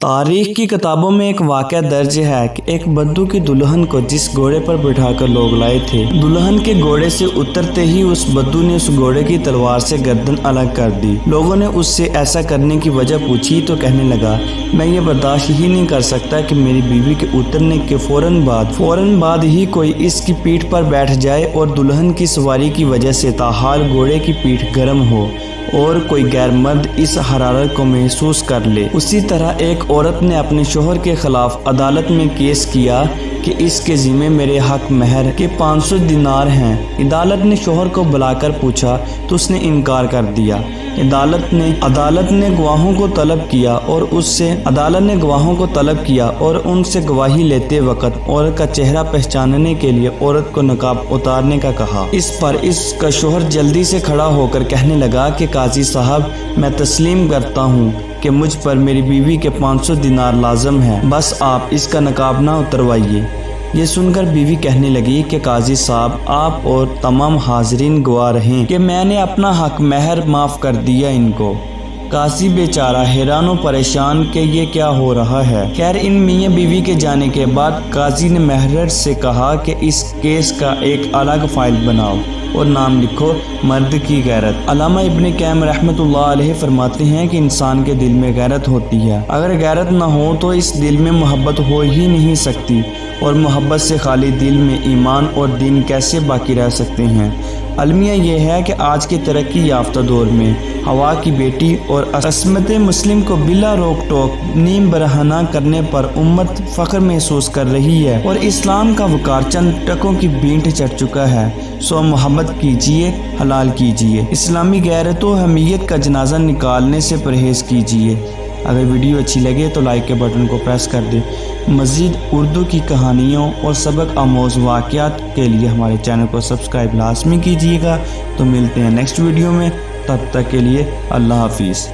تاریخ کی کتابوں میں ایک واقعہ درج ہے کہ ایک بدو کی دلہن کو جس گھوڑے پر بٹھا کر لوگ لائے تھے، دلہن کے گھوڑے سے اترتے ہی اس بدو نے اس گھوڑے کی تلوار سے گردن الگ کر دی۔ لوگوں نے اس سے ایسا کرنے کی وجہ پوچھی تو کہنے لگا، میں یہ برداشت ہی نہیں کر سکتا کہ میری بیوی کے اترنے کے فوراً بعد ہی کوئی اس کی پیٹھ پر بیٹھ جائے اور دلہن کی سواری کی وجہ سے تاحال گھوڑے کی پیٹھ گرم ہو اور کوئی غیر مرد اس حرارت کو محسوس کر لے۔ اسی طرح ایک عورت نے اپنے شوہر کے خلاف عدالت میں کیس کیا کہ اس کے ذمے میرے حق مہر کے 500 دینار ہیں۔ عدالت نے شوہر کو بلا کر پوچھا تو اس نے انکار کر دیا۔ عدالت نے گواہوں کو طلب کیا اور ان سے گواہی لیتے وقت عورت کا چہرہ پہچاننے کے لیے عورت کو نقاب اتارنے کا کہا۔ اس پر اس کا شوہر جلدی سے کھڑا ہو کر کہنے لگا کہ قاضی صاحب، میں تسلیم کرتا ہوں کہ مجھ پر میری بیوی کے 500 دینار لازم ہے، بس آپ اس کا نقاب نہ اتروائیے۔ یہ سن کر بیوی کہنے لگی کہ قاضی صاحب، آپ اور تمام حاضرین گواہ رہیں کہ میں نے اپنا حق مہر معاف کر دیا ان کو۔ قاضی بیچارہ حیران و پریشان کہ یہ کیا ہو رہا ہے۔ خیر، ان میاں بیوی کے جانے کے بعد قاضی نے محرر سے کہا کہ اس کیس کا ایک الگ فائل بناؤ اور نام لکھو مرد کی غیرت۔ علامہ ابن قیم رحمۃ اللہ علیہ فرماتے ہیں کہ انسان کے دل میں غیرت ہوتی ہے، اگر غیرت نہ ہو تو اس دل میں محبت ہو ہی نہیں سکتی، اور محبت سے خالی دل میں ایمان اور دین کیسے باقی رہ سکتے ہیں۔ المیہ یہ ہے کہ آج کے ترقی یافتہ دور میں ہوا کی بیٹی اور عصمت مسلم کو بلا روک ٹوک نیم برہنہ کرنے پر امت فخر محسوس کر رہی ہے اور اسلام کا وقار چند ٹکوں کی بینٹ چڑھ چکا ہے۔ سو محبت کیجیے، حلال کیجیے، اسلامی غیرت و حمیت کا جنازہ نکالنے سے پرہیز کیجیے۔ اگر ویڈیو اچھی لگے تو لائک کے بٹن کو پریس کر دیں۔ مزید اردو کی کہانیوں اور سبق آموز واقعات کے لیے ہمارے چینل کو سبسکرائب لازمی کیجیے گا۔ تو ملتے ہیں نیکسٹ ویڈیو میں، تب تک کے لیے اللہ حافظ۔